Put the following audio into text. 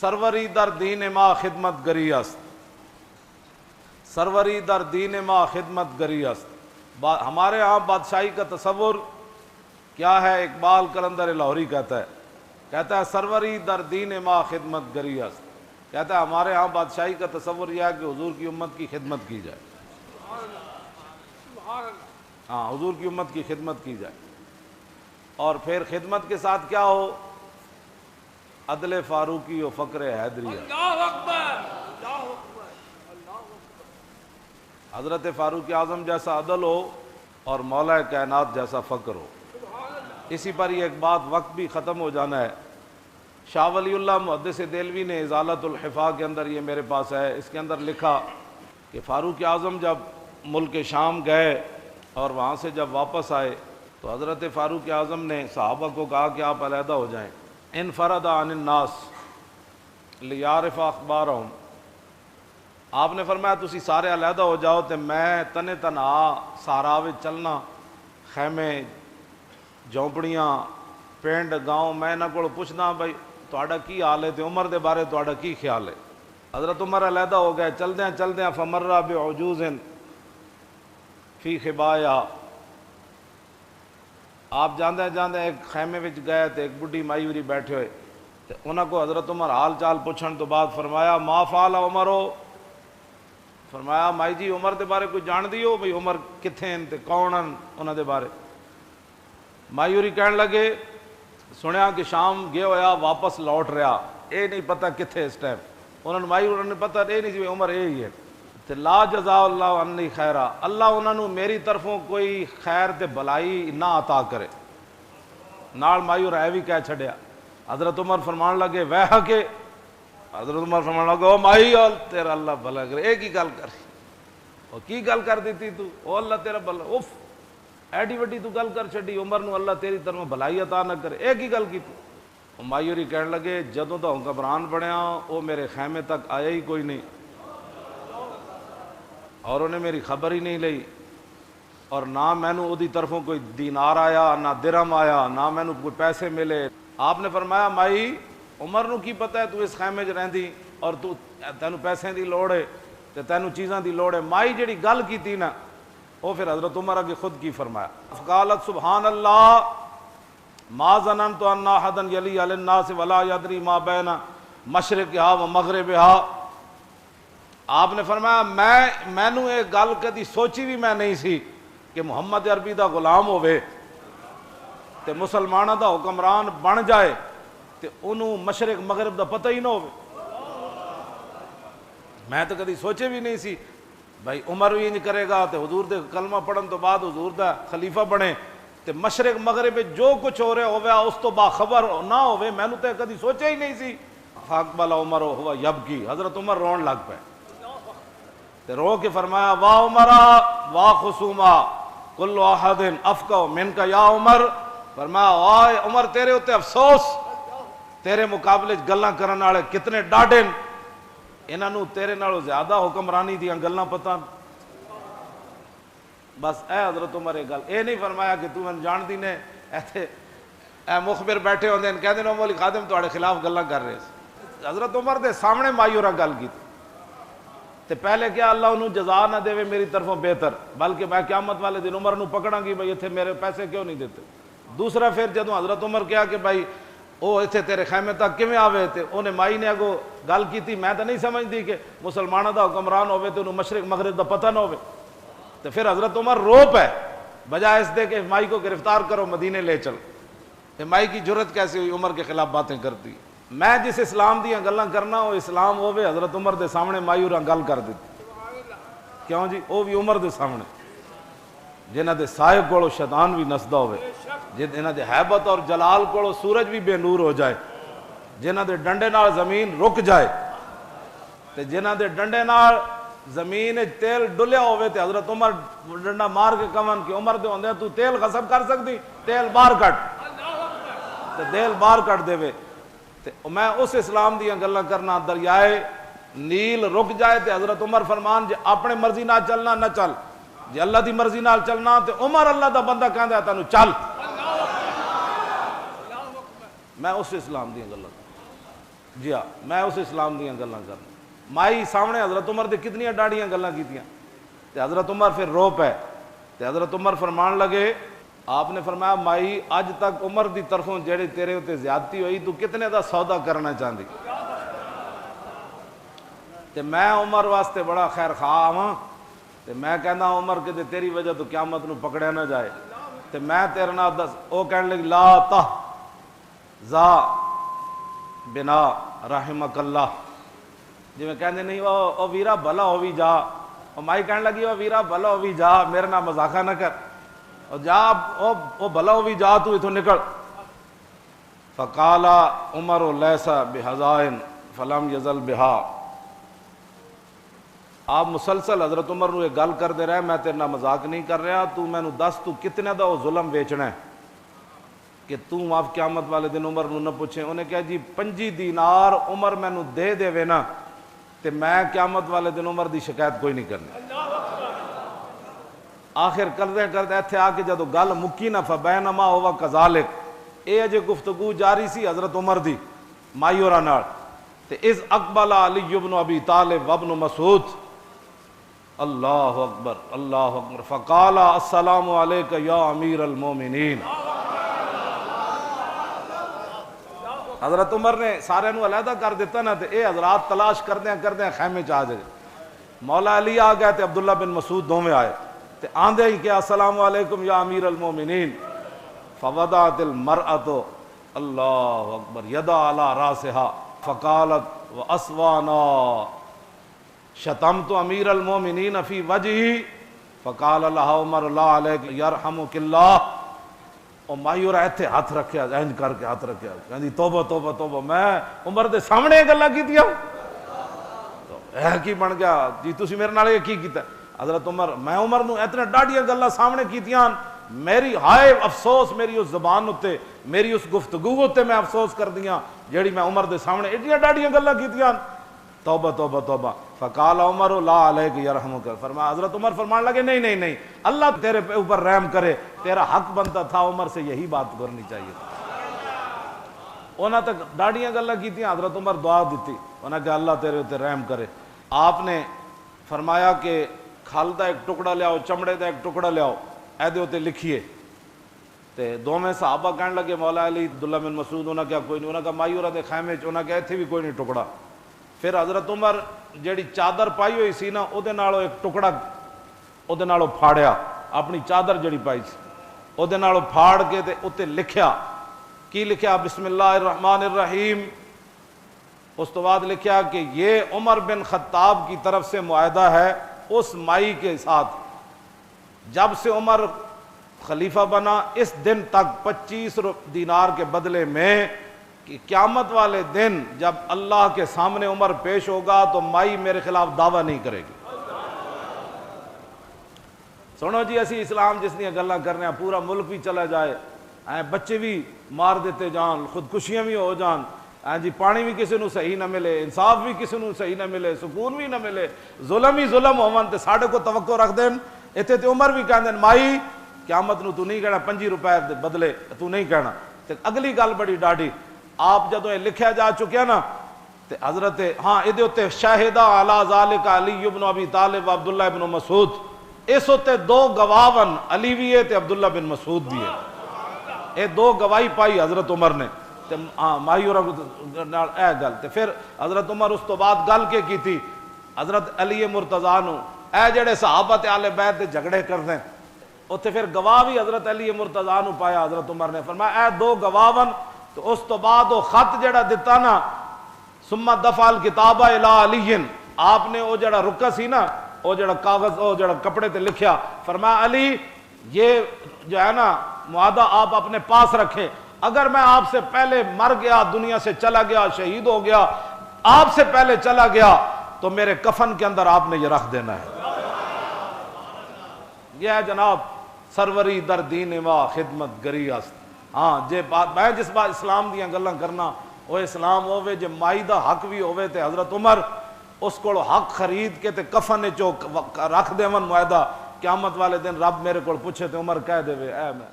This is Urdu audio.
سروری در دین ما خدمت گری است، سروری در دین ما خدمت گری است۔ ہمارے ہاں بادشاہی کا تصور کیا ہے؟ اقبال قلندر لاہوری کہتا ہے سروری در دین ما خدمت گری است، کہتا ہے ہمارے ہاں بادشاہی کا تصور یہ ہے کہ حضور کی امت کی خدمت کی جائے، ہاں حضور کی امت کی خدمت کی جائے، اور پھر خدمت کے ساتھ کیا ہو؟ عدل فاروقی و فقر حیدریہ۔ حضرت فاروق اعظم جیسا عدل ہو اور مولا کائنات جیسا فقر ہو۔ اسی پر یہ ایک بات، وقت بھی ختم ہو جانا ہے۔ شاہ ولی اللہ محدث دہلوی نے ازالۃ الحفاظ کے اندر، یہ میرے پاس ہے، اس کے اندر لکھا کہ فاروق اعظم جب ملک شام گئے اور وہاں سے جب واپس آئے تو حضرت فاروق اعظم نے صحابہ کو کہا کہ آپ علیحدہ ہو جائیں، انفرد عن الناس لیعرف اخبارہم۔ آپ نے فرمایا تسی سارے علیحدہ ہو جاؤ تے میں تنے تنہا صحرا وچ چلنا، خیمے جھونپڑیاں پنڈ گاؤں، میں انہاں کول پوچھنا بھائی تہاڈا کی حال ہے تے عمر دے بارے تہاڈا کی خیال ہے۔ حضرت عمر علیحدہ ہو گئے، چلدیاں فمر بعجوز فی خبایا۔ آپ جاندے ایک خیمے وچ گئے تے ایک بڈھی مائی ہوری بیٹھے ہوئے تے انہاں کو حضرت عمر حال چال پوچھن تو بعد فرمایا ما فعل عمرو، فرمایا مائی جی عمر دے بارے کوئی جان دیو بھئی عمر کتھے ہیں تے کون ہیں انہاں دے بارے۔ مائی ہوری کہن لگے سنیا کہ شام گیا ہویا واپس لوٹ رہا، اے نہیں پتہ کتھے اس ٹائم۔ انہوں نے مائی ہوری نے پتہ اے نہیں سی عمر اے ہی ہے تے لا جزا اللہ عنی خیرہ، اللہ انہوں نے میری طرفوں کوئی خیر تے بلائی نہ عطا کرے۔ نال مائی اور بھی کہہ چھڑیا۔ حضرت عمر فرمان لگے ویہ کے، حضرت عمر فرمان لگے او مائی اور تیرا اللہ بھلا کرے، ایک ہی گل کر او کی گل کر دیتی تو او اللہ تیرا بھلا، اوف ایڈی وڈی تو گل کر چھڑی، عمر نو اللہ تیری طرف بھلائی عطا نہ کرے، ایک ہی گل کی تو۔ مائی ہوری کہنے لگے جدوں تو گھبران پڑیا او میرے خیمے تک آیا ہی کوئی نہیں اور انہیں میری خبر ہی نہیں لئی، اور نہ مینوں اودی طرفوں کوئی دینار آیا نہ درہم آیا نہ مینوں کوئی پیسے ملے۔ آپ نے فرمایا مائی عمر نو کی پتہ ہے تو اس خیمے چ رہندی اور تو تینوں پیسے دی لوڑ ہے تے تینوں چیزاں دی لوڑ ہے۔ مائی جڑی گل کیتی نا وہ پھر حضرت عمر اگے خود کی فرمایا، فقالت سبحان اللہ ما ظننت ان احدا یلی علی الناس ولا یدری ما بین مشرقھا و مغربھا۔ آپ نے فرمایا مینوں یہ گل کدی سوچی بھی میں نہیں سی کہ محمد عربی دا غلام ہوئے تے مسلمانوں دا حکمران بن جائے تے انہوں مشرق مغرب دا پتہ ہی نہ ہوئے۔ میں تو کدی سوچے بھی نہیں سی بھائی عمر بھی انج کرے گا تے حضور دے کلمہ پڑھن تو بعد حضور دا خلیفہ بنے تے مشرق مغرب جو کچھ ہو رہا ہوئے اس تو باخبر نہ ہوئے، میں نے تو کدی سوچے ہی نہیں سی۔ فاقبل عمر ہوا یبکی، حضرت عمر رون لگ پے تے رو کے فرمایا واہ عمرہ واہ خصومہ کل احد افقہ منک یا عمر، فرمایا آئے عمر تیرے ہوتے افسوس، تیرے مقابلے گلاں کرن والے کتنے ڈاڈے، انہاں نوں تیرے نالوں زیادہ حکمرانی دیاں گلاں پتہ۔ بس اے حضرت عمر ایک گل اے نہیں فرمایا کہ تو میں جان دی نے ایتھے اے مخبر بیٹھے ہوندے ہیں کہندے نے مولی خادم تواڈے خلاف گلاں کر رہے ہیں۔ حضرت عمر دے سامنے مایورہ گل کی تے پہلے کیا اللہ انہوں جزا نہ دے میری طرفوں بہتر، بلکہ میں قیامت والے دن عمر نو پکڑاں گی بھائی ایتھے میرے پیسے کیوں نہیں دیتے۔ دوسرا پھر جدوں حضرت عمر کہا کہ بھائی او ایتھے تیرے خیمے تک کیویں آوے تے انہیں مائی نے اگو گل کیتی، میں تو نہیں سمجھتی کہ مسلمانوں دا حکمران ہوئے تے انہوں مشرق مغرب دا پتہ نہ ہوئے۔ تو پھر حضرت عمر رو پے بجائے اس دے کہ مائی کو گرفتار کرو مدینے لے چل۔ کہ مائی کی جرت کیسے ہوئی عمر کے خلاف باتیں کرتی؟ میں جس اسلام دیاں گلاں کرنا وہ اسلام ہوئے حضرت عمر دے سامنے مایوراں گل کر دیتی، کیوں جی وہ بھی عمر دے سامنے جنہ دے سائے کولو شیطان بھی نسدا ہوئے، جنہ دے حیبت اور جلال کولو سورج بھی بے نور ہو جائے، جنہ دے ڈنڈے نال زمین رک جائے تے جنہ دے ڈنڈے نال زمین تیل ڈلیا ہوئے تے حضرت عمر ڈنڈا مار کے کمن کہ عمر دے ہوندے تو تیل غصب کر سکتی، تیل باہر کٹ تے تیل باہر کٹ دے وے۔ تے میں اس اسلام دیاں گلاں کرنا، دریائے نیل رک جائے تے حضرت عمر فرمان جے اپنے مرضی نال چلنا نہ چل، جے اللہ دی مرضی نال چلنا تے عمر اللہ دا بندہ کہندا ہے تینوں چل۔ میں اس اسلام دیاں گلاں جی ہاں میں اس اسلام دیاں گلاں کرنا. مائی سامنے حضرت عمر دے کتنی ڈاڑیاں گلاں کیتیاں تے حضرت عمر پھر رو پے تے حضرت عمر فرمان لگے, آپ نے فرمایا مائی اج تک عمر دی طرفوں جڑی تیرے اتے زیادتی ہوئی تو کتنے دا سودا کرنا چاہندی تے میں عمر واسطے بڑا خیر خواہ ہاں تے میں کہنا عمر کہ تیری وجہ تو قیامت نو پکڑیا نہ جائے تے میں تیرے نال دس. او کہنے لگی لا تحزا بنا رحمک اللہ, جی میں کہندے نہیں او ویرا بھلا ہووی جا. او مائی کہنے لگی او ویرا بھلا ہووی جا, میرے نال مذاقہ نہ کر, او جا او بھلا ہووی جا, تو اتھوں نکل. فقال عمر لیس بحزائن فلم یزل بہا. آپ مسلسل حضرت عمر نو ایک گل کرتے رہے, میں تیرے نال مذاق نہیں کر رہا, تو مینوں دس تو کتنے دا وہ ظلم ویچنا ہے کہ تو آپ قیامت والے دن عمر نو نہ پوچھیں. انہیں کہا جی 5 دینار عمر مینوں دے دے وے نا تے میں قیامت والے دن عمر دی شکایت کوئی نہیں کرنی. آخر کردے کردے ایتھے آ کے جدو گل مکی نہ فبینما ہوا کذالک, اے اجے گفتگو جاری سی حضرت عمر دی مائی ہوراں نال تے اذ اقبل علی بن ابی طالب وابن مسعود, اللہ اکبر اللہ اکبر, فقال السلام علیک یا امیر المومنین. حضرت عمر نے سارے نو علیحدہ کر دیتا نا تے اے حضرات تلاش کردیں خیمے چ آ جائے. مولا علی آ گئے تے عبداللہ بن مسعود دوویں آئے تے آندے ہی کیا السلام علیکم یا امیر المومنین. فوضعت المرأۃ اللہ اکبر یدا علی راسہا فقالت واسوانا شتمت امیر المومنین فی وجہی فقال لها عمر لا علیک یرحمک اللہ. اور مائی اور ایتھے ہاتھ رکھیا اینج کر کے ہاتھ رکھیا کہندی توبہ توبہ توبہ, میں عمر دے سامنے گلاں کیتیاں اے کی بن گیا جی تسی میرے نال کی کیتا. حضرت عمر میں عمر نو اتنا ڈاڈیاں گلاں سامنے کیتیاں, میری ہائے افسوس میری اس زبان اتے میری اس گفتگو اتے میں افسوس کر دیاں جیڑی میں عمر دے سامنے ایڈیاں ڈاڈیاں گلاں کیتیاں. توبہ توبہ توبہ. فقال عمر لا علیک یرحمک, فرمایا حضرت عمر فرمان لگے نہیں نہیں نہیں اللہ تیرے اوپر رحم کرے, تیرا حق بنتا تھا عمر سے یہی بات کرنی چاہیے. انہاں تک ڈاڑیاں گلاں کیتیاں, حضرت عمر دعا دیتی انہاں کہ اللہ تیرے اوپر رحم کرے. آپ نے فرمایا کہ کھل دا ایک ٹکڑا لیاؤ, چمڑے دا ایک ٹکڑا لیاؤ, اے دے اوتے لکھیے. تے دوویں صحابہ کہن لگے مولا علی عبداللہ بن مسعود, انہاں کیا کوئی نہیں, انہاں کہا مائی ہوراں دے خیمے چ, انہاں کہا ایتھے بھی کوئی نہیں ٹکڑا. پھر حضرت عمر جیڑی چادر پائی ہوئی سی نا او دے نالوں ایک ٹکڑا او دے نالوں پھاڑیا, اپنی چادر جیڑی پائی سی او دے نالوں پھاڑ کے تے اوتے لکھیا. کی لکھیا؟ بسم اللہ الرحمن الرحیم. اس تو بعد لکھیا کہ یہ عمر بن خطاب کی طرف سے معاہدہ ہے اس مائی کے ساتھ, جب سے عمر خلیفہ بنا اس دن تک 25 دینار کے بدلے میں کہ قیامت والے دن جب اللہ کے سامنے عمر پیش ہوگا تو مائی میرے خلاف دعویٰ نہیں کرے گی. سنو جی اسی اسلام جس نے گلاں کر رہے ہیں, پورا ملک بھی چلا جائے, بچے بھی مار دیتے جان, خودکشیاں بھی ہو جان, جی پانی بھی کسی نو صحیح نہ ملے, انصاف بھی کسی نو صحیح نہ ملے, سکون بھی نہ ملے, ظلم ہی ظلم ہون تے ساڈے کو توقع رکھ دین. ایتھے تے عمر بھی کہندے مائی قیامت نو تو نہیں کہنا 5 روپے دے بدلے تو نہیں کہنا. تے اگلی گل بڑی ڈاڈی, آپ جدوں یہ لکھیا جا چکیا نا تے حضرت ہاں ادھے اوتے شاہدہ علی ذالک علی بن ابی طالب عبداللہ بن مسعود, اس ہوتے 2 گواہن علی بھی ہے تے عبداللہ بن مسعود بھی ہے. اے 2 گواہی پائی حضرت عمر نے تے ہاں مائی اور نال اے گل. تے پھر حضرت عمر اس تو بعد گل کے کیتی حضرت علی مرتضیٰ نو, اے جڑے صحابہ تے اہل بیت دے جھگڑے کردے اوتھے پھر گواہ بھی حضرت علی مرتضیٰ نو پایا. حضرت عمر نے فرمایا اے 2 گواہن. تو اس تو بعد وہ خط جڑا دیتا نا ثم دفع الکتاب الی علی, آپ نے وہ جڑا رکا سی نا وہ جڑا کاغذ وہ جڑا کپڑے تے لکھیا, فرمایا علی یہ جو ہے نا معاہدہ آپ اپنے پاس رکھیں, اگر میں آپ سے پہلے مر گیا, دنیا سے چلا گیا, شہید ہو گیا, آپ سے پہلے چلا گیا تو میرے کفن کے اندر آپ نے یہ رکھ دینا ہے. یہ ہے جناب سروری در دین و خدمت گری است. ہاں جے بات میں جس بات اسلام دیاں گلاں کرنا وہ اسلام ہوے جے مائی دا حق بھی ہوے تے حضرت عمر اس کو حق خرید کے تے کفن چو رکھ دیون معاہدہ, قیامت والے دن رب میرے کو پوچھے تے عمر کہہ دے اے میں